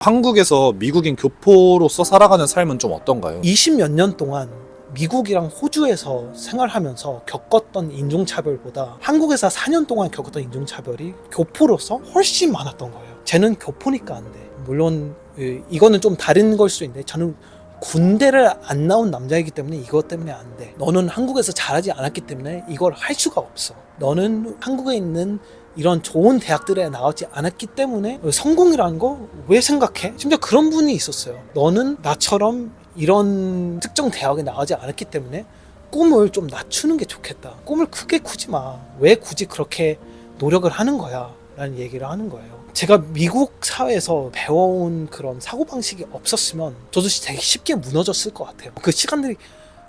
한국에서 미국인 교포로서 살아가는 삶은 좀 어떤가요? 20몇 년 동안 미국이랑 호주에서 생활하면서 겪었던 인종차별보다 한국에서 4년 동안 겪었던 인종차별이 교포로서 훨씬 많았던 거예요. 쟤는 교포니까 안 돼. 물론 이거는 좀 다른 걸 수도 있는데 저는 군대를 안 나온 남자이기 때문에 이것 때문에 안 돼. 너는 한국에서 잘하지 않았기 때문에 이걸 할 수가 없어. 너는 한국에 있는 이런 좋은 대학들에 나오지 않았기 때문에 성공이라는 거 왜 생각해? 심지어 그런 분이 있었어요. 너는 나처럼 이런 특정 대학에 나오지 않았기 때문에 꿈을 좀 낮추는 게 좋겠다. 꿈을 크게 꾸지 마. 왜 굳이 그렇게 노력을 하는 거야? 라는 얘기를 하는 거예요. 제가 미국 사회에서 배워온 그런 사고방식이 없었으면 저도 되게 쉽게 무너졌을 것 같아요. 그 시간들이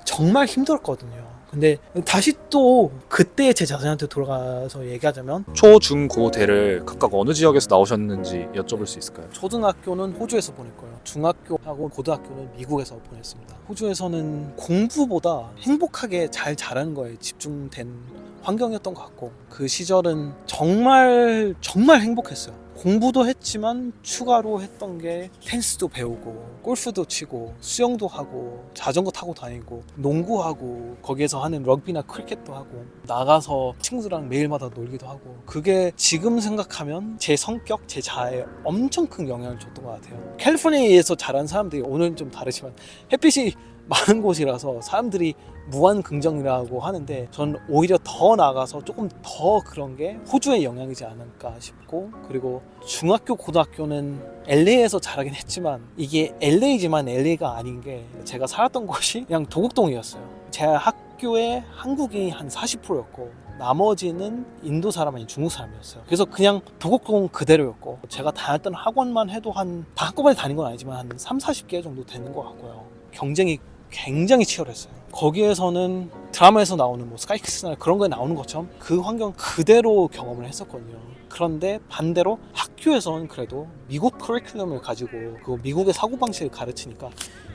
정말 힘들었거든요. 근데 다시 또 그때 제 자신한테 돌아가서 얘기하자면 초, 중, 고, 대를 각각 어느 지역에서 나오셨는지 여쭤볼 수 있을까요? 초등학교는 호주에서 보냈고요. 중학교하고 고등학교는 미국에서 보냈습니다. 호주에서는 공부보다 행복하게 잘 자라는 거에 집중된 환경이었던 것 같고 그 시절은 정말 행복했어요. 공부도 했지만 추가로 했던 게 테니스도 배우고 골프도 치고 수영도 하고 자전거 타고 다니고 농구하고 거기에서 하는 럭비나 크리켓도 하고 나가서 친구들이랑 매일마다 놀기도 하고 그게 지금 생각하면 제 성격, 제 자아에 엄청 큰 영향을 줬던 것 같아요. 캘리포니아에서 자란 사람들이 오늘은 좀 다르지만 햇빛이 많은 곳이라서 사람들이 무한 긍정이라고 하는데 저는 오히려 더 나아가서 조금 더 그런 게 호주의 영향이지 않을까 싶고 그리고 중학교 고등학교는 LA에서 자라긴 했지만 이게 LA지만 LA가 아닌 게 제가 살았던 곳이 그냥 도곡동이었어요. 제 학교에 한국인이 한 40%였고 나머지는 인도 사람 아닌 중국 사람이었어요. 그래서 그냥 도곡동 그대로였고 제가 다녔던 학원만 해도 다 한꺼번에 다닌 건 아니지만 한 30-40개 정도 되는 것 같고요. 경쟁이 굉장히 치열했어요. 거기에서는 드라마에서 나오는 뭐 스카이킥스나 그런 거에 나오는 것처럼 그 환경 그대로 경험을 했었거든요. 그런데 반대로 학교에서는 그래도 미국 커리큘럼을 가지고 그 미국의 사고방식을 가르치니까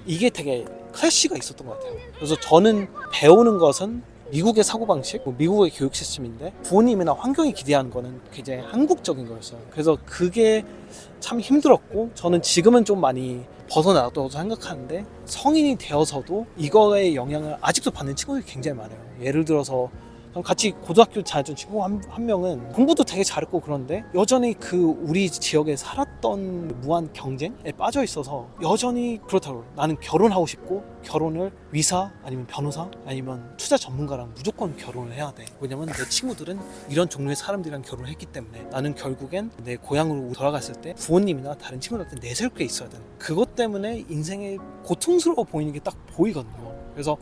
이게 되게 클래시가 있었던 것 같아요. 그래서 저는 배우는 것은 미국의 사고방식, 미국의 교육 시스템인데 부모님이나 환경이 기대하는 거는 굉장히 한국적인 거였어요. 그래서 그게 참 힘들었고 저는 지금은 좀 많이 벗어나왔다고 생각하는데 성인이 되어서도 이거의 영향을 아직도 받는 친구들이 굉장히 많아요. 예를 들어서 같이 고등학교 다녔던 친구 한 명은 공부도 되게 잘했고 그런데 여전히 그 우리 지역에 살았던 무한 경쟁에 빠져 있어서 여전히 그렇다고 나는 결혼하고 싶고 결혼을 의사 아니면 변호사 아니면 투자 전문가랑 무조건 결혼을 해야 돼. 왜냐면 내 친구들은 이런 종류의 사람들이랑 결혼을 했기 때문에 나는 결국엔 내 고향으로 돌아갔을 때 부모님이나 다른 친구들한테 내세울 게 있어야 돼. 그것 때문에 인생이 고통스러워 보이는 게 딱 보이거든요. 그래서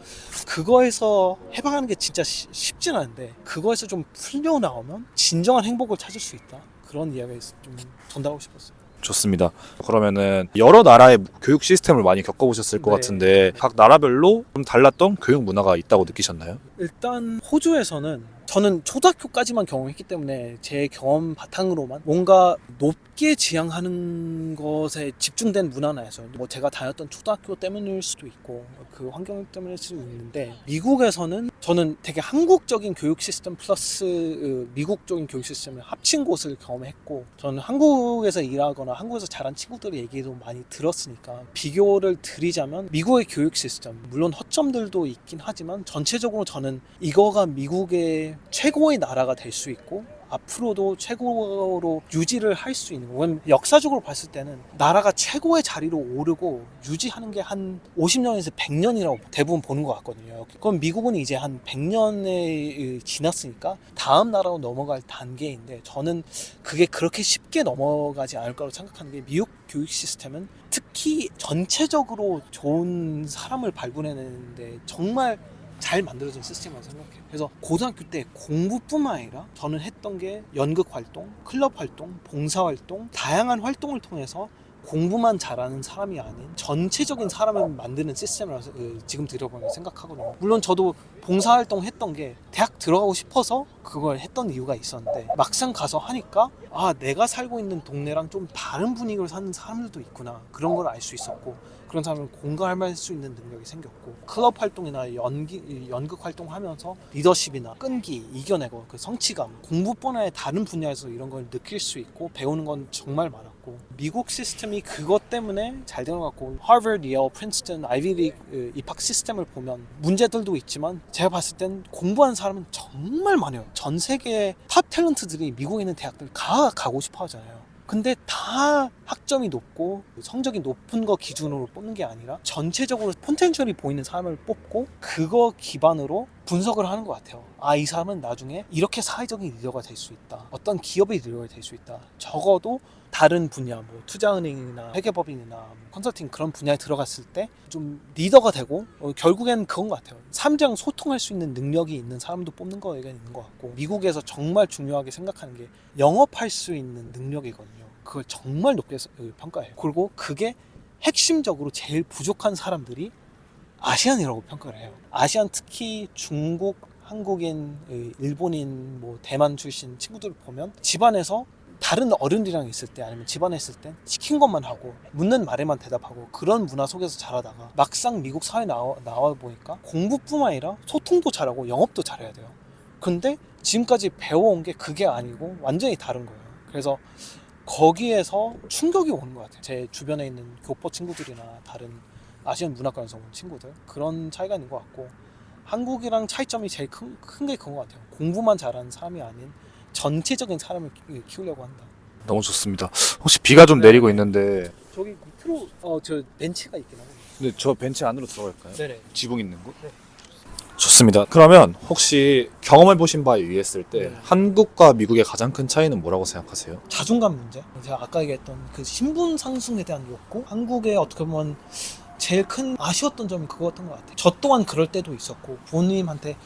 그거에서 해방하는 게 진짜 쉽진 않은데 그거에서 좀 풀려 나오면 진정한 행복을 찾을 수 있다. 그런 이야기를 좀 전달하고 싶었어요. 좋습니다. 그러면은 여러 나라의 교육 시스템을 많이 겪어보셨을 것 네. 같은데 각 나라별로 좀 달랐던 교육 문화가 있다고 느끼셨나요? 일단 호주에서는 저는 초등학교까지만 경험했기 때문에 제 경험 바탕으로만 뭔가 높게 지향하는 것에 집중된 문화나에서 뭐 제가 다녔던 초등학교 때문일 수도 있고 그 환경 때문일 수도 있는데 미국에서는 저는 되게 한국적인 교육 시스템 플러스 미국적인 교육 시스템을 합친 곳을 경험했고 저는 한국에서 일하거나 한국에서 자란 친구들의 얘기도 많이 들었으니까 비교를 드리자면 미국의 교육 시스템 물론 허점들도 있긴 하지만 전체적으로 저는 이거가 미국의 최고의 나라가 될 수 있고 앞으로도 최고로 유지를 할 수 있는 건 역사적으로 봤을 때는 나라가 최고의 자리로 오르고 유지하는 게 한 50년에서 100년이라고 대부분 보는 것 같거든요. 그럼 미국은 이제 한 100년이 지났으니까 다음 나라로 넘어갈 단계인데 저는 그게 그렇게 쉽게 넘어가지 않을 거라고 생각하는 게 미국 교육 시스템은 특히 전체적으로 좋은 사람을 발굴해내는데 정말 잘 만들어진 시스템이라고 생각해요. 그래서 고등학교 때 공부뿐만 아니라 저는 했던 게 연극 활동, 클럽 활동, 봉사 활동, 다양한 활동을 통해서 공부만 잘하는 사람이 아닌 전체적인 사람을 만드는 시스템이라서 지금 들어보면 생각하거든요. 물론 저도 봉사활동 했던 게 대학 들어가고 싶어서 그걸 했던 이유가 있었는데 막상 가서 하니까 내가 살고 있는 동네랑 좀 다른 분위기로 사는 사람들도 있구나 그런 걸 알 수 있었고 그런 사람은 공감할 수 있는 능력이 생겼고 클럽 활동이나 연극 활동하면서 리더십이나 끈기, 이겨내고 그 성취감 공부뿐 아니라 다른 분야에서 이런 걸 느낄 수 있고 배우는 건 정말 많았고 같고 미국 시스템이 그것 때문에 잘 되는 것 같고 하버드, 예일, 프린스턴, 아이비리그 입학 시스템을 보면 문제들도 있지만 제가 봤을 땐 공부하는 사람은 정말 많아요. 전 세계 탑 탤런트들이 미국에 있는 대학들 가고 싶어 하잖아요. 근데 다 학점이 높고 성적이 높은 거 기준으로 뽑는 게 아니라 전체적으로 포텐셜이 보이는 사람을 뽑고 그거 기반으로 분석을 하는 것 같아요. 아, 이 사람은 나중에 이렇게 사회적인 리더가 될 수 있다. 어떤 기업의 리더가 될 수 있다. 적어도 다른 분야, 뭐 투자은행이나 회계법인이나 뭐 컨설팅 그런 분야에 들어갔을 때 좀 리더가 되고 결국엔 그건 것 같아요. 사람들이랑 소통할 수 있는 능력이 있는 사람도 뽑는 거가 있는 것 같고 미국에서 정말 중요하게 생각하는 게 영업할 수 있는 능력이거든요. 그걸 정말 높게 평가해요. 그리고 그게 핵심적으로 제일 부족한 사람들이 아시안이라고 평가를 해요. 아시안 특히 중국, 한국인, 일본인, 뭐 대만 출신 친구들을 보면 집안에서 다른 어른들이랑 있을 때 아니면 집안에 있을 때 시킨 것만 하고 묻는 말에만 대답하고 그런 문화 속에서 자라다가 막상 미국 사회에 나와 보니까 공부뿐만 아니라 소통도 잘하고 영업도 잘해야 돼요. 근데 지금까지 배워온 게 그게 아니고 완전히 다른 거예요. 그래서 거기에서 충격이 오는 것 같아요. 제 주변에 있는 교포 친구들이나 다른 아시안 문화권에서 온 친구들 그런 차이가 있는 것 같고 한국이랑 차이점이 제일 큰 게 그런 것 같아요. 공부만 잘하는 사람이 아닌 전체적인 사람을 키우려고 한다. 너무 좋습니다. 혹시 비가 좀 내리고 있는데 저기 밑으로 저 벤치가 있긴 하거든요. 근데 저 벤치 안으로 들어갈까요? 네네. 지붕 있는 곳? 네. 좋습니다. 그러면 혹시 경험해 보신 바에 의했을 때 네. 한국과 미국의 가장 큰 차이는 뭐라고 생각하세요? 자존감 문제. 제가 아까 얘기했던 그 신분 상승에 대한 욕구. 한국에 어떻게 보면 제일 큰 아쉬웠던 점이 그거였던 것 같아요. 저 또한 그럴 때도 있었고 부모님한테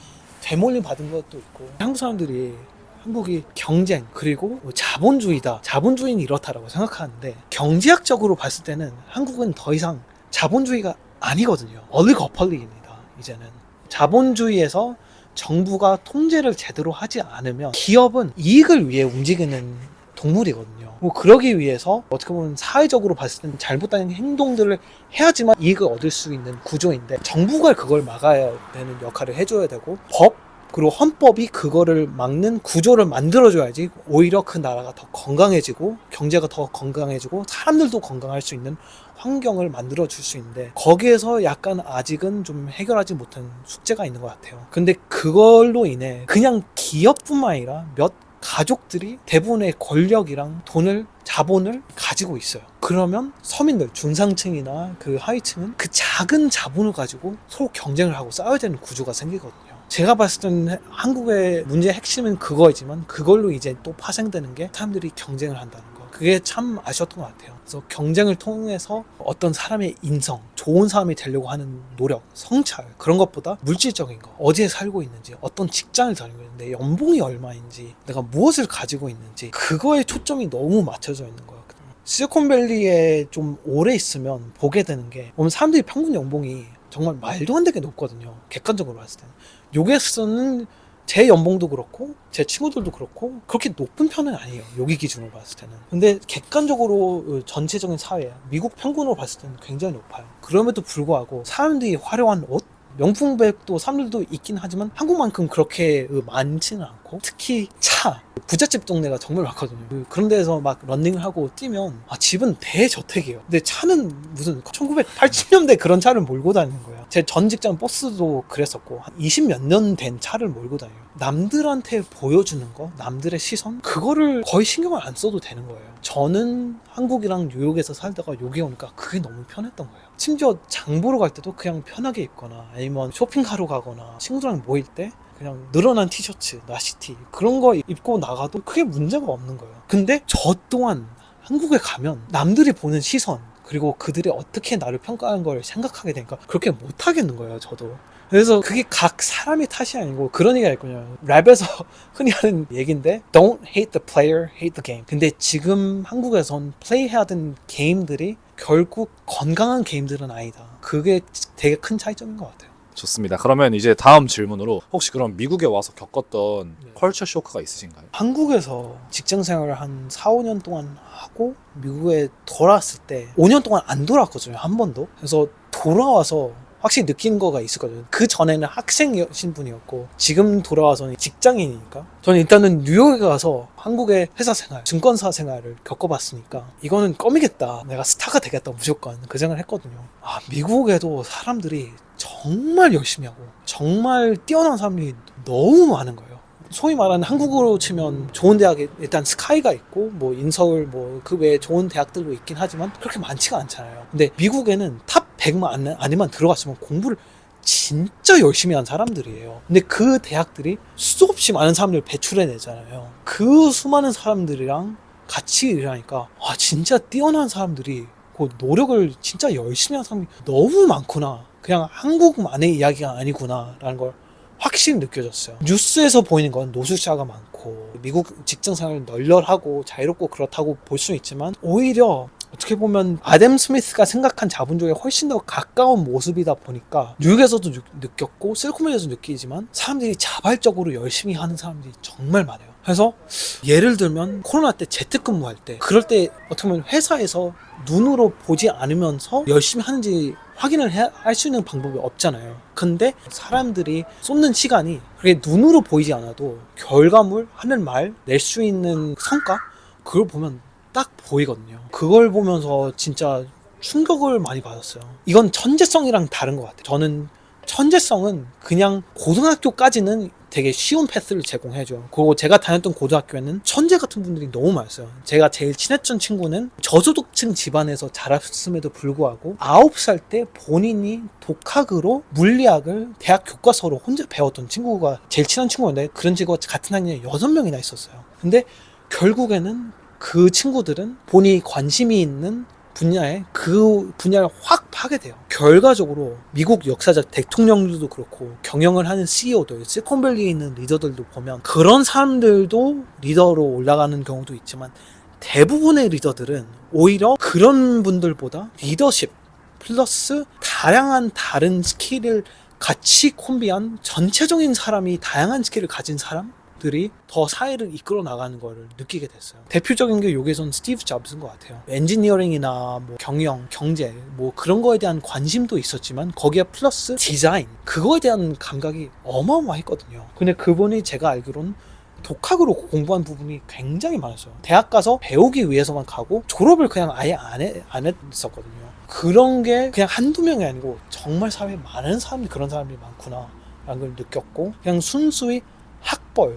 되물림 받은 것도 있고 한국 사람들이 한국이 경쟁 그리고 자본주의다. 자본주의는 이렇다라고 생각하는데 경제학적으로 봤을 때는 한국은 더 이상 자본주의가 아니거든요. 얼리거펄리입니다. 이제는 자본주의에서 정부가 통제를 제대로 하지 않으면 기업은 이익을 위해 움직이는 동물이거든요. 뭐 그러기 위해서 어떻게 보면 사회적으로 봤을 때는 잘못된 행동들을 해야지만 이익을 얻을 수 있는 구조인데 정부가 그걸 막아야 되는 역할을 해줘야 되고 법 그리고 헌법이 그거를 막는 구조를 만들어줘야지 오히려 그 나라가 더 건강해지고 경제가 더 건강해지고 사람들도 건강할 수 있는 환경을 만들어줄 수 있는데 거기에서 약간 아직은 좀 해결하지 못한 숙제가 있는 것 같아요. 근데 그걸로 인해 그냥 기업뿐만 아니라 몇 가족들이 대부분의 권력이랑 돈을 자본을 가지고 있어요. 그러면 서민들 중상층이나 그 하위층은 그 작은 자본을 가지고 서로 경쟁을 하고 싸워야 되는 구조가 생기거든요. 제가 봤을 때는 한국의 문제의 핵심은 그거이지만 그걸로 이제 또 파생되는 게 사람들이 경쟁을 한다는 거. 그게 참 아쉬웠던 것 같아요. 그래서 경쟁을 통해서 어떤 사람의 인성, 좋은 사람이 되려고 하는 노력, 성찰 그런 것보다 물질적인 거, 어디에 살고 있는지, 어떤 직장을 다니고 있는데 연봉이 얼마인지, 내가 무엇을 가지고 있는지 그거에 초점이 너무 맞춰져 있는 거예요. 실리콘밸리에 좀 오래 있으면 보게 되는 게 사람들이 평균 연봉이 정말 말도 안 되게 높거든요. 객관적으로 봤을 때는. 여기에서는 제 연봉도 그렇고 제 친구들도 그렇고 그렇게 높은 편은 아니에요. 여기 기준으로 봤을 때는. 근데 객관적으로 전체적인 사회 미국 평균으로 봤을 때는 굉장히 높아요. 그럼에도 불구하고 사람들이 화려한 옷 명품백도 사람들도 있긴 하지만 한국만큼 그렇게 많지는 않고 특히 차 부잣집 동네가 정말 많거든요. 그런 데서 막 런닝을 하고 뛰면 집은 대저택이에요. 근데 차는 무슨 1980년대 그런 차를 몰고 다니는 거예요. 제 전 직장 버스도 그랬었고 한 20몇 년 된 차를 몰고 다녀요. 남들한테 보여주는 거 남들의 시선 그거를 거의 신경을 안 써도 되는 거예요. 저는 한국이랑 뉴욕에서 살다가 여기 오니까 그게 너무 편했던 거예요. 심지어 장 보러 갈 때도 그냥 편하게 입거나 아니면 쇼핑하러 가거나 친구들이랑 모일 때 그냥 늘어난 티셔츠, 나시티 그런 거 입고 나가도 크게 문제가 없는 거예요. 근데 저 또한 한국에 가면 남들이 보는 시선 그리고 그들이 어떻게 나를 평가하는 걸 생각하게 되니까 그렇게 못 하겠는 거예요. 저도. 그래서 그게 각 사람의 탓이 아니고 그런 얘기가 있거든요. 랩에서 흔히 하는 얘기인데 Don't hate the player, hate the game. 근데 지금 한국에선 플레이해야 되는 게임들이 결국 건강한 게임들은 아니다. 그게 되게 큰 차이점인 것 같아요. 좋습니다. 그러면 이제 다음 질문으로 혹시 그럼 미국에 와서 겪었던 네. 컬처 쇼크가 있으신가요? 한국에서 직장 생활을 한 4, 5년 동안 하고 미국에 돌아왔을 때 5년 동안 안 돌아왔거든요. 한 번도. 그래서 돌아와서 확실히 느낀 거가 있었거든요. 그 전에는 학생이신 분이었고 지금 돌아와서는 직장인이니까 저는 일단은 뉴욕에 가서 한국의 회사 생활, 증권사 생활을 겪어봤으니까 이거는 껌이겠다. 내가 스타가 되겠다 무조건 그 생각을 했거든요. 미국에도 사람들이 정말 열심히 하고 정말 뛰어난 사람들이 너무 많은 거예요. 소위 말하는 한국으로 치면 좋은 대학에 일단 스카이가 있고 뭐 인서울 뭐 그 외에 좋은 대학들도 있긴 하지만 그렇게 많지가 않잖아요. 근데 미국에는 탑 100만 안에만 들어갔으면 공부를 진짜 열심히 한 사람들이에요. 근데 그 대학들이 수없이 많은 사람들을 배출해내잖아요. 그 수많은 사람들이랑 같이 일하니까 진짜 뛰어난 사람들이 그 노력을 진짜 열심히 한 사람이 너무 많구나. 그냥 한국만의 이야기가 아니구나 라는 걸 확실히 느껴졌어요. 뉴스에서 보이는 건 노숙자가 많고 미국 직장생활은 널널하고 자유롭고 그렇다고 볼 수는 있지만 오히려 어떻게 보면 아담 스미스가 생각한 자본주의에 훨씬 더 가까운 모습이다 보니까 뉴욕에서도 느꼈고 실리콘밸리에서 느끼지만 사람들이 자발적으로 열심히 하는 사람들이 정말 많아요. 그래서 예를 들면 코로나 때 재택근무할 때 그럴 때 어떻게 보면 회사에서 눈으로 보지 않으면서 열심히 하는지 확인을 할 수 있는 방법이 없잖아요. 근데 사람들이 쏟는 시간이 그게 눈으로 보이지 않아도 결과물, 하는 말, 낼 수 있는 성과 그걸 보면 딱 보이거든요. 그걸 보면서 진짜 충격을 많이 받았어요. 이건 천재성이랑 다른 것 같아요. 저는 천재성은 그냥 고등학교까지는 되게 쉬운 패스를 제공해줘요. 그리고 제가 다녔던 고등학교에는 천재 같은 분들이 너무 많았어요. 제가 제일 친했던 친구는 저소득층 집안에서 자랐음에도 불구하고 9살 때 본인이 독학으로 물리학을 대학 교과서로 혼자 배웠던 친구가 제일 친한 친구였는데 그런 친구가 같은 학년에 6명이나 있었어요. 근데 결국에는 그 친구들은 본인이 관심이 있는 분야에 그 분야를 확 파게 돼요. 결과적으로 미국 역사적 대통령들도 그렇고 경영을 하는 CEO들, 실리콘밸리에 있는 리더들도 보면 그런 사람들도 리더로 올라가는 경우도 있지만 대부분의 리더들은 오히려 그런 분들보다 리더십 플러스 다양한 다른 스킬을 같이 콤비한 전체적인 사람이 다양한 스킬을 가진 사람 들이 더 사회를 이끌어 나가는 거를 느끼게 됐어요. 대표적인 게 여기선 스티브 잡스인 것 같아요. 엔지니어링이나 뭐 경영, 경제 뭐 그런 거에 대한 관심도 있었지만 거기에 플러스 디자인 그거에 대한 감각이 어마어마했거든요. 근데 그분이 제가 알기로는 독학으로 공부한 부분이 굉장히 많았어요. 대학 가서 배우기 위해서만 가고 졸업을 그냥 아예 안 했었거든요. 그런 게 그냥 한두 명이 아니고 정말 사회에 많은 사람들이 그런 사람들이 많구나 라는 걸 느꼈고 그냥 순수히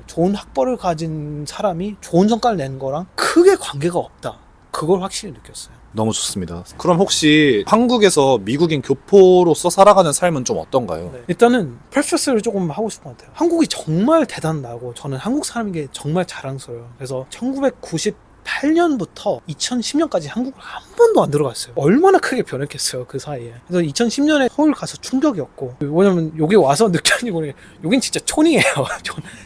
좋은 학벌을 가진 사람이 좋은 성과를 내는 거랑 크게 관계가 없다. 그걸 확실히 느꼈어요. 너무 좋습니다. 그럼 혹시 한국에서 미국인 교포로서 살아가는 삶은 좀 어떤가요? 네. 일단은 프레퍼스를 조금 하고 싶은 것 같아요. 한국이 정말 대단하고 저는 한국 사람인 게 정말 자랑스러워요. 그래서 1998년부터 2010년까지 한국을 한 번도 안 들어갔어요. 얼마나 크게 변했겠어요 그 사이에. 그래서 2010년에 서울 가서 충격이었고 왜냐면 여기 와서 느꼈니 보니 여긴 진짜 촌이에요.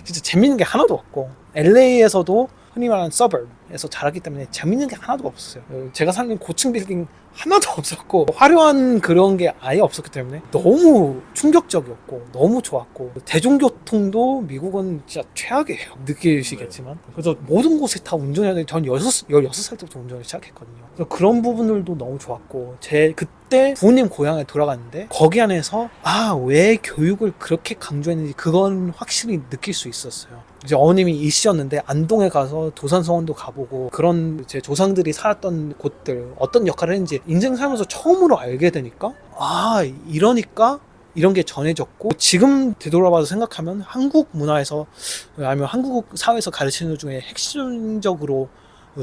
진짜 재밌는 게 하나도 없고 LA에서도 흔히 말하는 서버브에서 자랐기 때문에 재밌는 게 하나도 없었어요. 제가 사는 고층 빌딩 하나도 없었고 화려한 그런 게 아예 없었기 때문에 너무 충격적이었고 너무 좋았고 대중교통도 미국은 진짜 최악이에요. 느끼시겠지만 그래서 모든 곳에 다 운전해야 되는데 전 16살 때부터 운전을 시작했거든요. 그래서 그런 부분들도 너무 좋았고 제 그때 부모님 고향에 돌아갔는데 거기 안에서 왜 교육을 그렇게 강조했는지 그건 확실히 느낄 수 있었어요. 이제 어머님이 이씨였는데 안동에 가서 도산서원도 가보고 그런 제 조상들이 살았던 곳들 어떤 역할을 했는지 인생 살면서 처음으로 알게 되니까 이러니까 이런 게 전해졌고 지금 되돌아봐서 생각하면 한국 문화에서 아니면 한국 사회에서 가르치는 것 중에 핵심적으로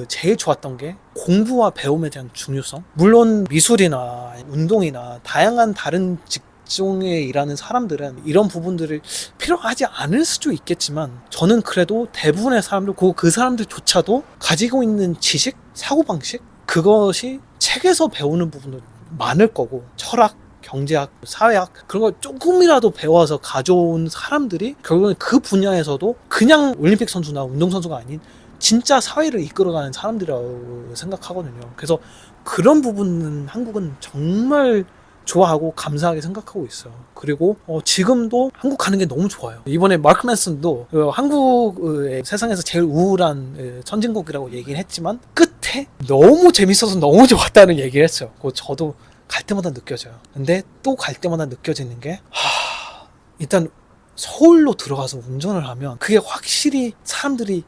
제일 좋았던 게 공부와 배움에 대한 중요성. 물론 미술이나 운동이나 다양한 다른 직종에 일하는 사람들은 이런 부분들을 필요하지 않을 수도 있겠지만 저는 그래도 대부분의 사람들 그 사람들조차도 가지고 있는 지식, 사고방식 그것이 책에서 배우는 부분도 많을 거고 철학, 경제학, 사회학 그런 걸 조금이라도 배워서 가져온 사람들이 결국은 그 분야에서도 그냥 올림픽 선수나 운동선수가 아닌 진짜 사회를 이끌어가는 사람들이라고 생각하거든요. 그래서 그런 부분은 한국은 정말 좋아하고 감사하게 생각하고 있어요. 그리고 지금도 한국 가는 게 너무 좋아요. 이번에 마크 맨슨도 한국의 세상에서 제일 우울한 선진국이라고 얘기를 했지만 끝에 너무 재밌어서 너무 좋았다는 얘기를 했어요. 저도 갈 때마다 느껴져요. 근데 또 갈 때마다 느껴지는 게 일단 서울로 들어가서 운전을 하면 그게 확실히 사람들이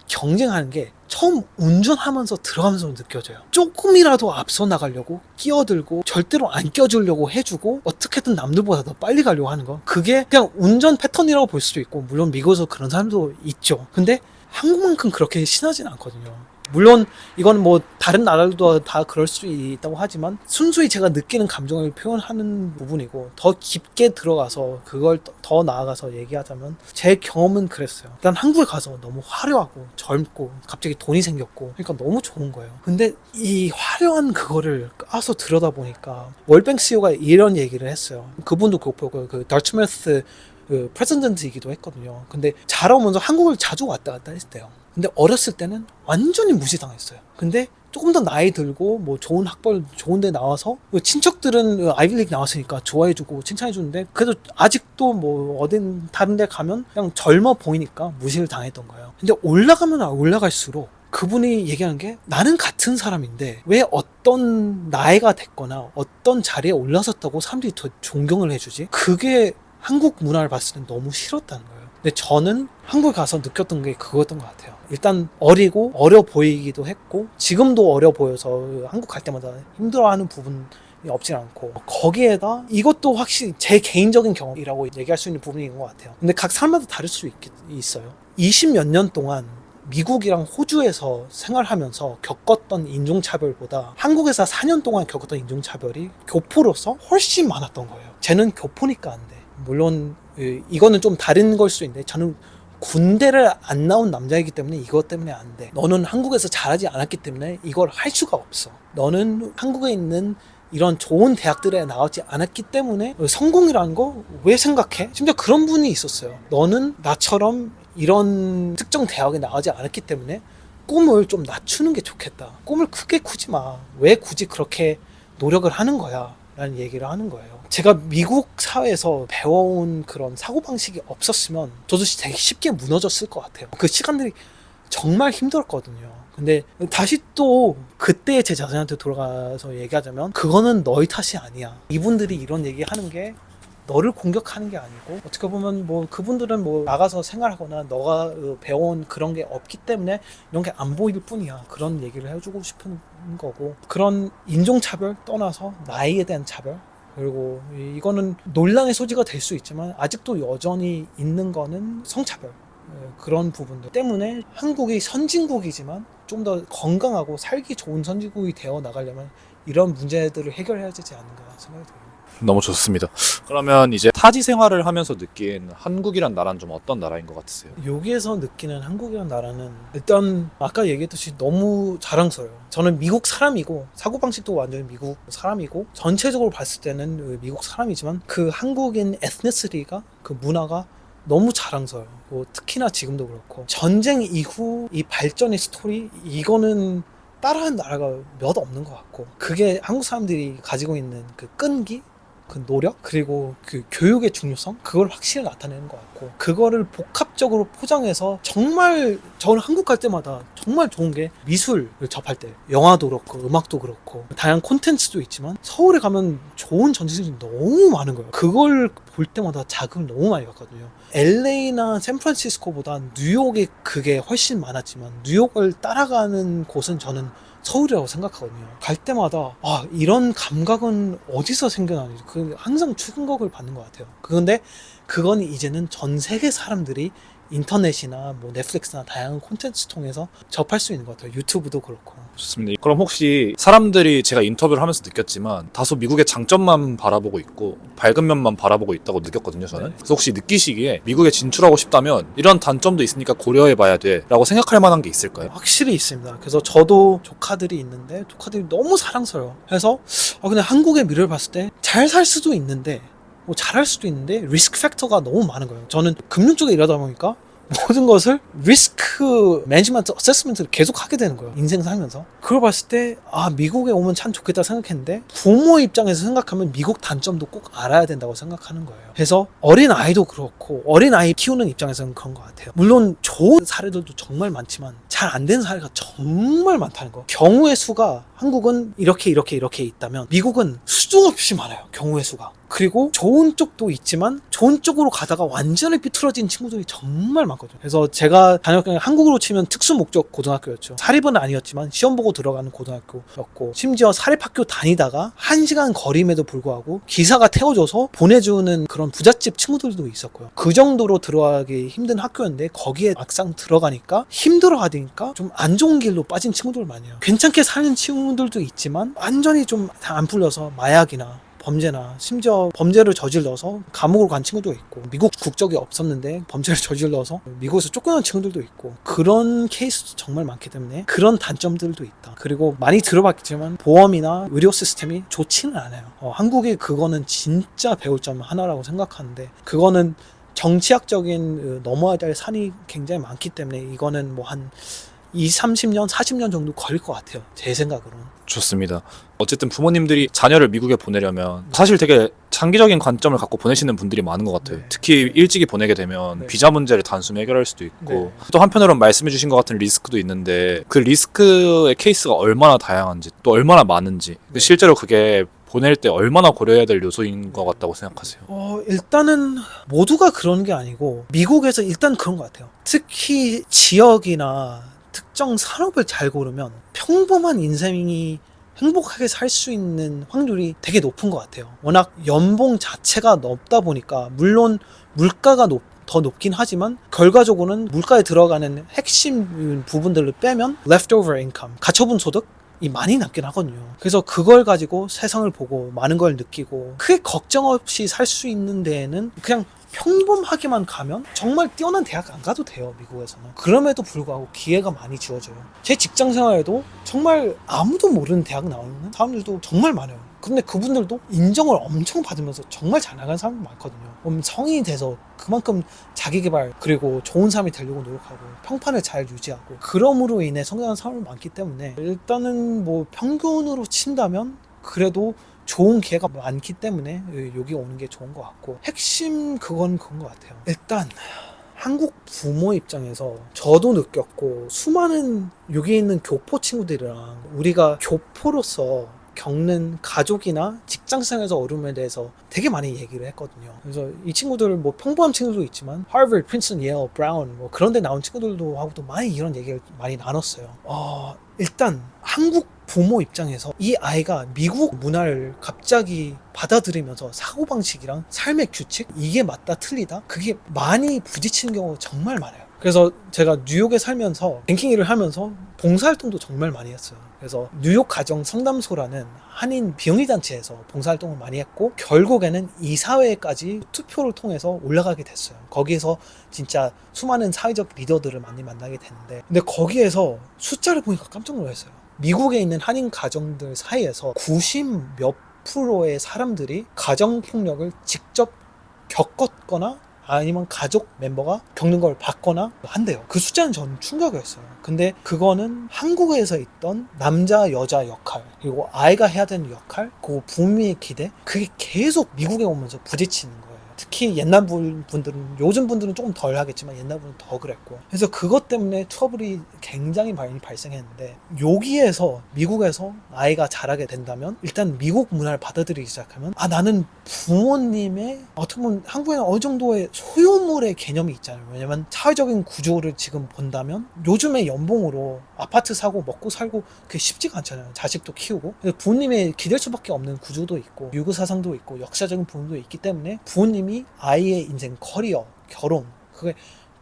경쟁하는 게 처음 운전하면서 들어가면서 느껴져요. 조금이라도 앞서 나가려고 끼어들고 절대로 안 껴주려고 해주고 어떻게든 남들보다 더 빨리 가려고 하는 거, 그게 그냥 운전 패턴이라고 볼 수도 있고, 물론 미국에서 그런 사람도 있죠. 근데 한국만큼 그렇게 심하진 않거든요. 물론 이건 뭐 다른 나라도 다 그럴 수 있다고 하지만 순수히 제가 느끼는 감정을 표현하는 부분이고, 더 깊게 들어가서 그걸 더 나아가서 얘기하자면 제 경험은 그랬어요. 일단 한국에 가서 너무 화려하고 젊고 갑자기 돈이 생겼고 그러니까 너무 좋은 거예요. 근데 이 화려한 그거를 까서 들여다보니까 월뱅 CEO가 이런 얘기를 했어요. 그분도 그 다트머스 프레젠던트이기도 했거든요. 근데 자라오면서 한국을 자주 왔다 갔다 했대요. 근데 어렸을 때는 완전히 무시당했어요. 근데 조금 더 나이 들고 뭐 좋은 학벌 좋은 데 나와서 친척들은 아이비리그 나왔으니까 좋아해주고 칭찬해주는데, 그래도 아직도 뭐 어딘 다른 데 가면 그냥 젊어 보이니까 무시를 당했던 거예요. 근데 올라가면 올라갈수록 그분이 얘기하는 게, 나는 같은 사람인데 왜 어떤 나이가 됐거나 어떤 자리에 올라섰다고 사람들이 더 존경을 해주지? 그게 한국 문화를 봤을 땐 너무 싫었다는 거예요. 근데 저는 한국에 가서 느꼈던 게 그거였던 것 같아요. 일단 어리고 어려 보이기도 했고, 지금도 어려 보여서 한국 갈 때마다 힘들어하는 부분이 없진 않고, 거기에다 이것도 확실히 제 개인적인 경험이라고 얘기할 수 있는 부분인 것 같아요. 근데 각 사람마다 다를 수 있어요. 20몇 년 동안 미국이랑 호주에서 생활하면서 겪었던 인종차별보다 한국에서 4년 동안 겪었던 인종차별이 교포로서 훨씬 많았던 거예요. 쟤는 교포니까 안 돼. 물론 이거는 좀 다른 걸 수 있는데, 저는 군대를 안 나온 남자이기 때문에 이것 때문에 안 돼. 너는 한국에서 잘하지 않았기 때문에 이걸 할 수가 없어. 너는 한국에 있는 이런 좋은 대학들에 나오지 않았기 때문에 성공이라는 거 왜 생각해? 심지어 그런 분이 있었어요. 너는 나처럼 이런 특정 대학에 나오지 않았기 때문에 꿈을 좀 낮추는 게 좋겠다. 꿈을 크게 꾸지 마. 왜 굳이 그렇게 노력을 하는 거야? 라는 얘기를 하는 거예요. 제가 미국 사회에서 배워온 그런 사고방식이 없었으면 저도 되게 쉽게 무너졌을 것 같아요. 그 시간들이 정말 힘들었거든요. 근데 다시 또 그때 제 자신한테 돌아가서 얘기하자면, 그거는 너희 탓이 아니야. 이분들이 이런 얘기하는 게 너를 공격하는 게 아니고, 어떻게 보면 뭐 그분들은 뭐 나가서 생활하거나 너가 배워온 그런 게 없기 때문에 이런 게 안 보일 뿐이야. 그런 얘기를 해주고 싶은 거고, 그런 인종차별 떠나서 나이에 대한 차별, 그리고 이거는 논란의 소지가 될 수 있지만 아직도 여전히 있는 거는 성차별, 그런 부분들 때문에 한국이 선진국이지만 좀 더 건강하고 살기 좋은 선진국이 되어 나가려면 이런 문제들을 해결해야 되지 않는가 생각이 들어요. 너무 좋습니다. 그러면 이제 타지 생활을 하면서 느낀 한국이란 나라는 좀 어떤 나라인 것 같으세요? 여기에서 느끼는 한국이라는 나라는 일단 아까 얘기했듯이 너무 자랑스러워요. 저는 미국 사람이고 사고방식도 완전히 미국 사람이고 전체적으로 봤을 때는 미국 사람이지만 그 한국인 에스니시티가, 그 문화가 너무 자랑스러워요. 특히나 지금도 그렇고 전쟁 이후 이 발전의 스토리, 이거는 따라하는 나라가 몇 없는 것 같고, 그게 한국 사람들이 가지고 있는 그 끈기, 그 노력, 그리고 그 교육의 중요성, 그걸 확실히 나타내는 것 같고, 그거를 복합적으로 포장해서 정말 저는 한국 갈 때마다 정말 좋은 게, 미술을 접할 때 영화도 그렇고 음악도 그렇고 다양한 콘텐츠도 있지만 서울에 가면 좋은 전시들이 너무 많은 거예요. 그걸 볼 때마다 자극을 너무 많이 받거든요. LA나 샌프란시스코보다 뉴욕이 그게 훨씬 많았지만 뉴욕을 따라가는 곳은 저는 서울이라고 생각하거든요. 갈 때마다 이런 감각은 어디서 생겨나는지 항상 충격을 받는 것 같아요. 그런데 그건 이제는 전 세계 사람들이 인터넷이나 뭐 넷플릭스나 다양한 콘텐츠 통해서 접할 수 있는 것 같아요. 유튜브도 그렇고. 좋습니다. 그럼 혹시 사람들이 제가 인터뷰를 하면서 느꼈지만 다소 미국의 장점만 바라보고 있고 밝은 면만 바라보고 있다고 느꼈거든요, 저는. 네. 그래서 혹시 느끼시기에 미국에 진출하고 싶다면 이런 단점도 있으니까 고려해봐야 돼 라고 생각할 만한 게 있을까요? 확실히 있습니다. 그래서 저도 조카들이 있는데 조카들이 너무 사랑스러워요. 그래서 근데 한국의 미래를 봤을 때 잘 살 수도 있는데 뭐 잘할 수도 있는데 리스크 팩터가 너무 많은 거예요. 저는 금융 쪽에 일하다 보니까 모든 것을 리스크 매니지먼트 어세스먼트를 계속 하게 되는 거예요. 인생 살면서. 그걸 봤을 때 미국에 오면 참 좋겠다 생각했는데 부모 입장에서 생각하면 미국 단점도 꼭 알아야 된다고 생각하는 거예요. 그래서 어린 아이도 그렇고 어린 아이 키우는 입장에서는 그런 것 같아요. 물론 좋은 사례들도 정말 많지만 잘 안 되는 사례가 정말 많다는 거. 경우의 수가 한국은 이렇게 있다면 미국은 수도 없이 많아요. 경우의 수가. 그리고 좋은 쪽도 있지만 좋은 쪽으로 가다가 완전히 삐뚤어진 친구들이 정말 많거든요. 그래서 제가 다녔던 게 한국으로 치면 특수 목적 고등학교였죠. 사립은 아니었지만 시험 보고 들어가는 고등학교였고 심지어 사립학교 다니다가 1시간 거리임에도 불구하고 기사가 태워줘서 보내주는 그런 부잣집 친구들도 있었고요. 그 정도로 들어가기 힘든 학교였는데 거기에 막상 들어가니까 힘들어하니까 좀 안 좋은 길로 빠진 친구들 많아요. 괜찮게 사는 친구들도 있지만 완전히 좀 다 안 풀려서 마약이나 범죄나 심지어 범죄를 저질러서 감옥으로 간 친구도 있고 미국 국적이 없었는데 범죄를 저질러서 미국에서 쫓겨난 친구들도 있고 그런 케이스도 정말 많기 때문에 그런 단점들도 있다. 그리고 많이 들어봤겠지만 보험이나 의료 시스템이 좋지는 않아요. 한국이 그거는 진짜 배울 점 하나라고 생각하는데 그거는 정치학적인 넘어야 될 산이 굉장히 많기 때문에 이거는 뭐 한 20-30년, 40년 정도 걸릴 것 같아요. 제 생각으로는. 좋습니다. 어쨌든 부모님들이 자녀를 미국에 보내려면 사실 되게 장기적인 관점을 갖고 보내시는 분들이 많은 것 같아요. 네. 특히 일찍이 보내게 되면 네. 비자 문제를 단숨에 해결할 수도 있고 네. 또 한편으로는 말씀해 주신 것 같은 리스크도 있는데 그 리스크의 케이스가 얼마나 다양한지 또 얼마나 많은지 네. 실제로 그게 보낼 때 얼마나 고려해야 될 요소인 것 같다고 생각하세요? 일단은 모두가 그런 게 아니고 미국에서 일단 그런 것 같아요. 특히 지역이나 특정 산업을 잘 고르면 평범한 인생이 행복하게 살 수 있는 확률이 되게 높은 것 같아요. 워낙 연봉 자체가 높다 보니까 물론 물가가 더 높긴 하지만 결과적으로는 물가에 들어가는 핵심 부분들을 빼면 leftover income, 가처분 소득이 많이 남긴 하거든요. 그래서 그걸 가지고 세상을 보고 많은 걸 느끼고 크게 걱정 없이 살 수 있는 데에는 그냥 평범하게만 가면 정말 뛰어난 대학 안 가도 돼요. 미국에서는. 그럼에도 불구하고 기회가 많이 주어져요. 제 직장 생활에도 정말 아무도 모르는 대학 나오는 사람들도 정말 많아요. 근데 그분들도 인정을 엄청 받으면서 정말 잘 나가는 사람도 많거든요. 그럼 성인이 돼서 그만큼 자기개발 그리고 좋은 사람이 되려고 노력하고 평판을 잘 유지하고 그럼으로 인해 성장하는 사람이 많기 때문에 일단은 뭐 평균으로 친다면 그래도 좋은 기회가 많기 때문에 여기 오는 게 좋은 것 같고 핵심 그건 그런 것 같아요. 일단 한국 부모 입장에서 저도 느꼈고 수많은 여기 있는 교포 친구들이랑 우리가 교포로서 겪는 가족이나 직장생활에서 어려움에 대해서 되게 많이 얘기를 했거든요. 그래서 이 친구들 뭐 평범한 친구도 있지만 하버드, 프린스턴, 예일, 브라운 뭐 그런 데 나온 친구들도 하고도 많이 이런 얘기를 많이 나눴어요. 일단 한국 부모 입장에서 이 아이가 미국 문화를 갑자기 받아들이면서 사고방식이랑 삶의 규칙 이게 맞다 틀리다 그게 많이 부딪히는 경우가 정말 많아요. 그래서 제가 뉴욕에 살면서 뱅킹 일을 하면서 봉사활동도 정말 많이 했어요. 그래서 뉴욕 가정 상담소라는 한인 비영리 단체에서 봉사활동을 많이 했고 결국에는 이사회까지 투표를 통해서 올라가게 됐어요. 거기에서 진짜 수많은 사회적 리더들을 많이 만나게 됐는데 근데 거기에서 숫자를 보니까 깜짝 놀랐어요. 미국에 있는 한인 가정들 사이에서 90 몇 프로의 사람들이 가정폭력을 직접 겪었거나 아니면 가족 멤버가 겪는 걸 봤거나 한대요. 그 숫자는 저는 충격이었어요. 근데 그거는 한국에서 있던 남자 여자 역할 그리고 아이가 해야 되는 역할 그리고 부모의 기대 그게 계속 미국에 오면서 부딪히는 거예요. 특히 옛날 분들은 요즘 분들은 조금 덜 하겠지만 옛날 분은 더 그랬고 그래서 그것 때문에 트러블이 굉장히 많이 발생했는데 여기에서 미국에서 아이가 자라게 된다면 일단 미국 문화를 받아들이기 시작하면 나는 부모님의 어떻게 보면 한국에는 어느 정도의 소유물의 개념이 있잖아요. 왜냐면 사회적인 구조를 지금 본다면 요즘의 연봉으로 아파트 사고 먹고 살고 그게 쉽지가 않잖아요. 자식도 키우고 부모님의 기댈 수밖에 없는 구조도 있고 유구 사상도 있고 역사적인 부분도 있기 때문에 부모님이 아이의 인생, 커리어, 결혼 그게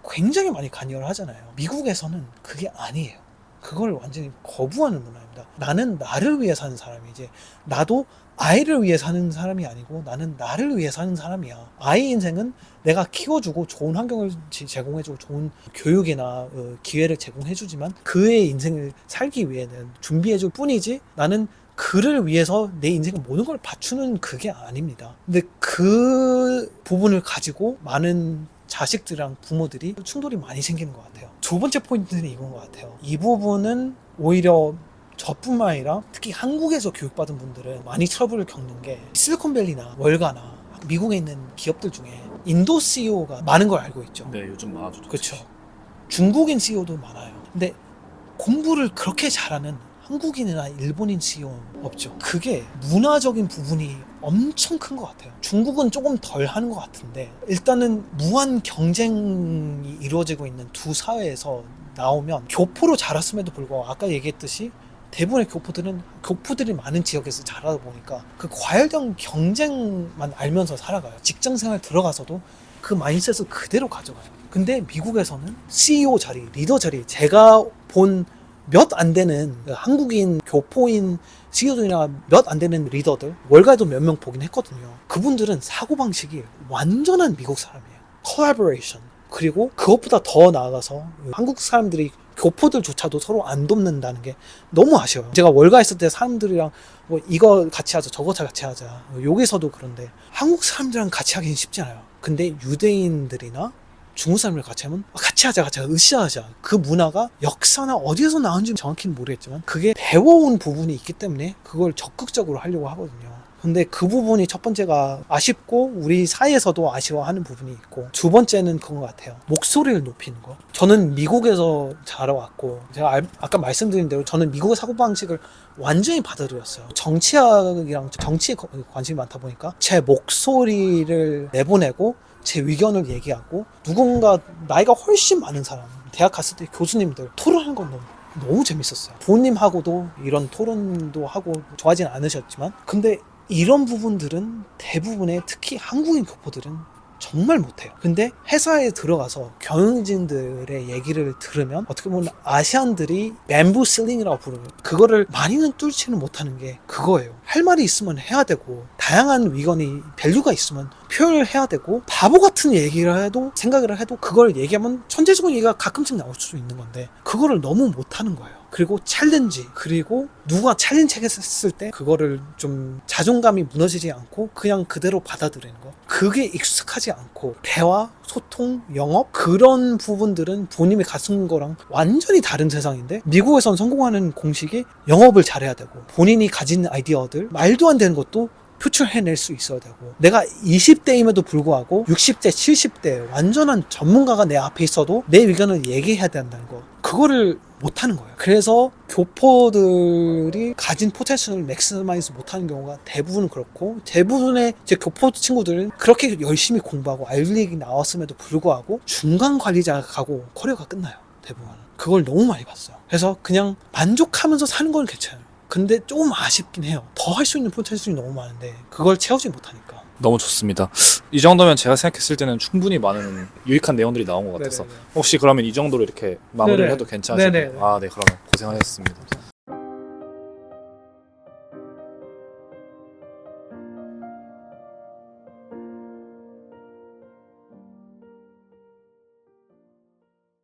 굉장히 많이 관여를 하잖아요. 미국에서는 그게 아니에요. 그걸 완전히 거부하는 문화입니다. 나는 나를 위해 사는 사람이지 나도 아이를 위해 사는 사람이 아니고 나는 나를 위해 사는 사람이야. 아이 인생은 내가 키워주고 좋은 환경을 제공해주고 좋은 교육이나 기회를 제공해주지만 그의 인생을 살기 위해는 준비해줄 뿐이지 나는 그를 위해서 내 인생의 모든 걸 바치는 그게 아닙니다. 근데 그 부분을 가지고 많은 자식들이랑 부모들이 충돌이 많이 생기는 것 같아요. 두 번째 포인트는 이건 것 같아요. 이 부분은 오히려 저뿐만 아니라 특히 한국에서 교육받은 분들은 많이 트러블을 겪는 게 실리콘밸리나 월가나 미국에 있는 기업들 중에 인도 CEO가 많은 걸 알고 있죠. 네, 요즘 많아죠. 그렇죠. 중국인 CEO도 많아요. 근데 공부를 그렇게 잘하는 한국인이나 일본인 CEO는 없죠. 그게 문화적인 부분이 엄청 큰 것 같아요. 중국은 조금 덜 하는 것 같은데 일단은 무한 경쟁이 이루어지고 있는 두 사회에서 나오면 교포로 자랐음에도 불구하고 아까 얘기했듯이 대부분의 교포들이 많은 지역에서 자라다 보니까 그 과열된 경쟁만 알면서 살아가요. 직장생활 들어가서도 그 마인드셋을 그대로 가져가요. 근데 미국에서는 CEO 자리, 리더 자리, 제가 본 몇 안 되는 한국인 교포인 CEO들이나 몇 안 되는 리더들, 월가에도 몇 명 보긴 했거든요. 그분들은 사고방식이 완전한 미국 사람이에요. 콜라보레이션. 그리고 그것보다 더 나아가서 한국 사람들이 교포들조차도 서로 안 돕는다는 게 너무 아쉬워요. 제가 월가 있을 때 사람들이랑 뭐 이거 같이 하자, 저거 같이 하자. 여기서도 그런데 한국 사람들이랑 같이 하기는 쉽지 않아요. 근데 유대인들이나 중국 사람들 같이 하면 같이 하자, 으쌰하자. 그 문화가 역사나 어디에서 나온지 정확히는 모르겠지만 그게 배워온 부분이 있기 때문에 그걸 적극적으로 하려고 하거든요. 근데 그 부분이 첫 번째가 아쉽고 우리 사이에서도 아쉬워하는 부분이 있고 두 번째는 그런 것 같아요. 목소리를 높이는 거. 저는 미국에서 자라왔고 제가 아까 말씀드린 대로 저는 미국의 사고방식을 완전히 받아들였어요. 정치학이랑 정치에 관심이 많다 보니까 제 목소리를 내보내고 제 의견을 얘기하고 누군가 나이가 훨씬 많은 사람 대학 갔을 때 교수님들 토론하는 건 너무 재밌었어요. 부모님하고도 이런 토론도 하고 좋아하진 않으셨지만 근데 이런 부분들은 대부분의 특히 한국인 교포들은 정말 못해요. 근데 회사에 들어가서 경영진들의 얘기를 들으면 어떻게 보면 아시안들이 뱀부 실링이라고 부르는 그거를 많이는 뚫지는 못하는 게 그거예요. 할 말이 있으면 해야 되고 다양한 위건이 밸류가 있으면 표현을 해야 되고 바보 같은 얘기를 해도 생각을 해도 그걸 얘기하면 천재적인 얘기가 가끔씩 나올 수도 있는 건데 그거를 너무 못하는 거예요. 그리고 챌린지 그리고 누가 챌린지 했을 때 그거를 좀 자존감이 무너지지 않고 그냥 그대로 받아들이는 거 그게 익숙하지 않고 대화, 소통, 영업 그런 부분들은 본인이 가진 거랑 완전히 다른 세상인데 미국에선 성공하는 공식이 영업을 잘해야 되고 본인이 가진 아이디어들 말도 안 되는 것도 표출해낼 수 있어야 되고 내가 20대임에도 불구하고 60대, 70대 완전한 전문가가 내 앞에 있어도 내 의견을 얘기해야 된다는 거 그거를 못하는 거예요. 그래서 교포들이 가진 포텐셜을 맥시마이즈 못하는 경우가 대부분 그렇고 대부분의 제 교포 친구들은 그렇게 열심히 공부하고 아이비리그 나왔음에도 불구하고 중간 관리자가 가고 커리어가 끝나요. 대부분은. 그걸 너무 많이 봤어요. 그래서 그냥 만족하면서 사는 건 괜찮아요. 근데 조금 아쉽긴 해요. 더 할 수 있는 포텐셜이 너무 많은데 그걸 채우지 못하니까. 너무 좋습니다. 이 정도면 제가 생각했을 때는 충분히 많은 유익한 내용들이 나온 것 같아서 네네네. 혹시 그러면 이 정도로 이렇게 마무리를 네네. 해도 괜찮으실까요? 네네. 아, 네, 그러면 고생하셨습니다.